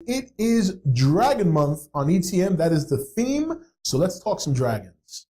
It is Dragon Month on ETM. That is the theme. So let's talk some dragons.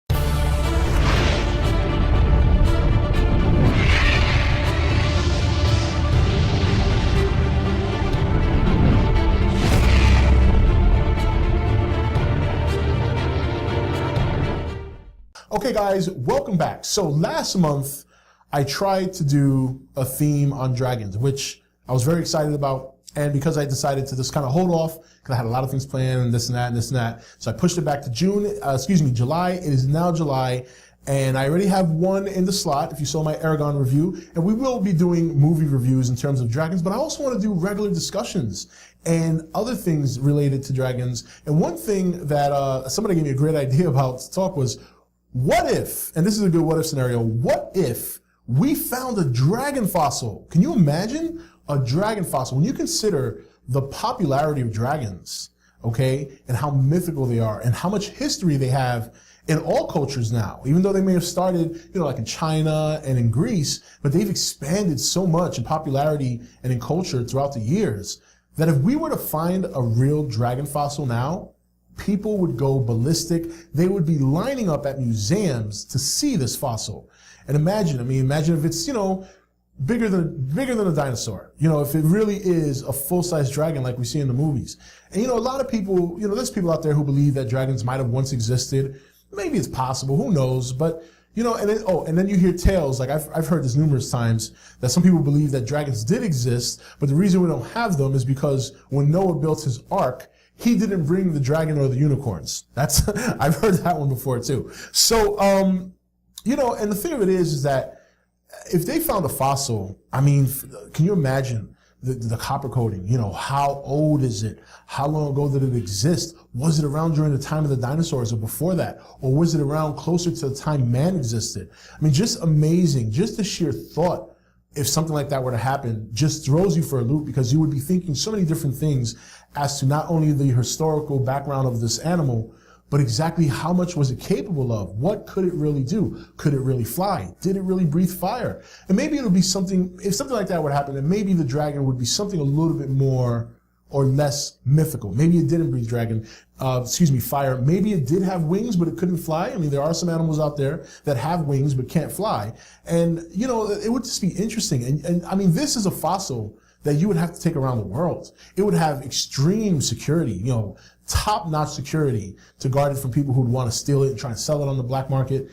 Okay guys, welcome back. So last month I tried to do a theme on dragons, which I was very excited about. And because I decided to just kind of hold off, because I had a lot of things planned and this and that and this and that. So I pushed it back to July. It is now July. And I already have one in the slot, if you saw my Aragon review. And we will be doing movie reviews in terms of dragons, but I also want to do regular discussions and other things related to dragons. And one thing that somebody gave me a great idea about to talk was, what if, and this is a good what if scenario, what if we found a dragon fossil? Can you imagine a dragon fossil? When you consider the popularity of dragons, okay, and how mythical they are and how much history they have in all cultures now, even though they may have started, like in China and in Greece, but they've expanded so much in popularity and in culture throughout the years that if we were to find a real dragon fossil now, people would go ballistic. They would be lining up at museums to see this fossil. And imagine if it's, bigger than a dinosaur. If it really is a full-size dragon like we see in the movies. And a lot of people, there's people out there who believe that dragons might have once existed. Maybe it's possible, who knows? But and then you hear tales, like I've heard this numerous times, that some people believe that dragons did exist, but the reason we don't have them is because when Noah built his ark, he didn't bring the dragon or the unicorns. I've heard that one before too. So, and the thing of it is that if they found a fossil, can you imagine the copper coating? How old is it? How long ago did it exist? Was it around during the time of the dinosaurs or before that? Or was it around closer to the time man existed? Just amazing. Just the sheer thought, if something like that were to happen, just throws you for a loop, because you would be thinking so many different things as to not only the historical background of this animal, but exactly how much was it capable of? What could it really do? Could it really fly? Did it really breathe fire? And maybe it'll be something, if something like that would happen, then maybe the dragon would be something a little bit more or less mythical. Maybe it didn't breathe fire. Maybe it did have wings, but it couldn't fly. There are some animals out there that have wings but can't fly. And, it would just be interesting. And this is a fossil that you would have to take around the world. It would have extreme security, top-notch security to guard it from people who would want to steal it and try and sell it on the black market.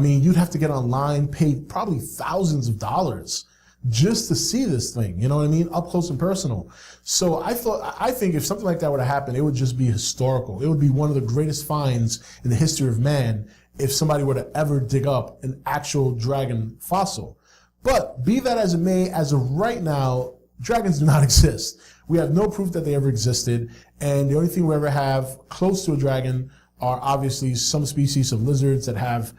You'd have to get online, pay probably thousands of dollars just to see this thing, up close and personal. So I think if something like that were to happen, it would just be historical. It would be one of the greatest finds in the history of man if somebody were to ever dig up an actual dragon fossil. But be that as it may, as of right now, dragons do not exist. We have no proof that they ever existed, and the only thing we ever have close to a dragon are obviously some species of lizards that have,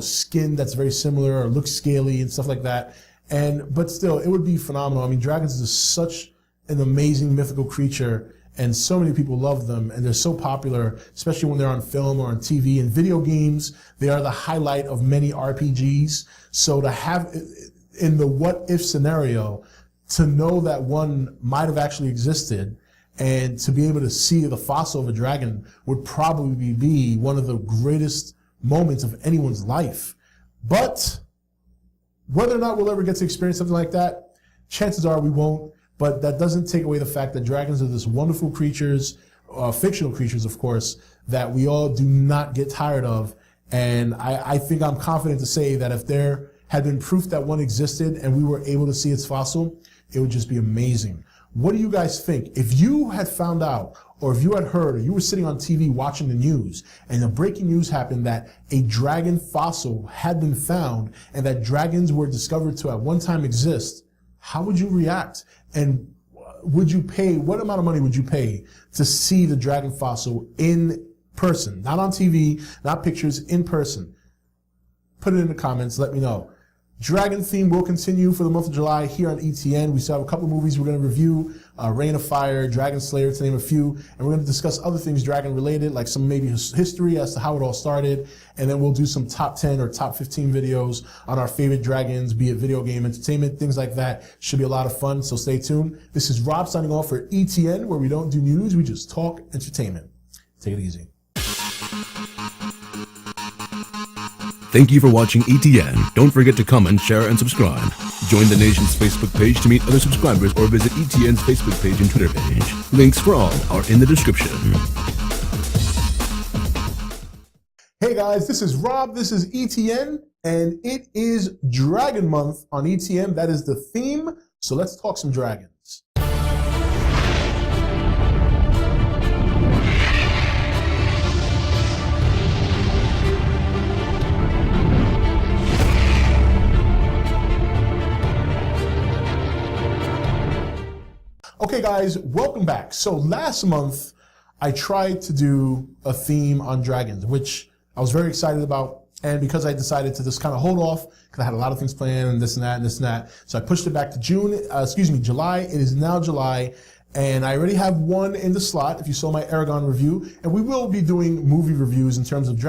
skin that's very similar or look scaly and stuff like that. But still, it would be phenomenal. Dragons is such an amazing mythical creature, and so many people love them, and they're so popular, especially when they're on film or on TV and video games. They are the highlight of many RPGs. So to have, in the what if scenario, to know that one might have actually existed and to be able to see the fossil of a dragon would probably be one of the greatest moments of anyone's life. But whether or not we'll ever get to experience something like that, chances are we won't. But that doesn't take away the fact that dragons are this wonderful creatures, fictional creatures, of course, that we all do not get tired of. And I think I'm confident to say that if there had been proof that one existed and we were able to see its fossil, it would just be amazing. What do you guys think? If you had found out, or if you had heard, or you were sitting on TV watching the news, and the breaking news happened that a dragon fossil had been found, and that dragons were discovered to at one time exist, how would you react? And would you pay, what amount of money would you pay to see the dragon fossil in person? Not on TV, not pictures, in person. Put it in the comments, let me know. Dragon theme will continue for the month of July here on ETN. We still have a couple movies we're going to review, Reign of Fire, Dragon Slayer, to name a few, and we're going to discuss other things dragon related, like some maybe history as to how it all started, and then we'll do some top 10 or top 15 videos on our favorite dragons, be it video game, entertainment, things like that. Should be a lot of fun, so stay tuned. This is Rob signing off for ETN, where we don't do news, we just talk entertainment. Take it easy. Thank you for watching ETN. Don't forget to comment, share, and subscribe. Join the nation's Facebook page to meet other subscribers or visit ETN's Facebook page and Twitter page. Links for all are in the description. Hey guys, this is Rob, this is ETN, and it is Dragon Month on ETN. That is the theme, so let's talk some dragons. Okay guys, welcome back. So last month, I tried to do a theme on dragons, which I was very excited about. And because I decided to just kind of hold off, because I had a lot of things planned and this and that and this and that. So I pushed it back to July. It is now July. And I already have one in the slot, if you saw my Aragon review. And we will be doing movie reviews in terms of dragons.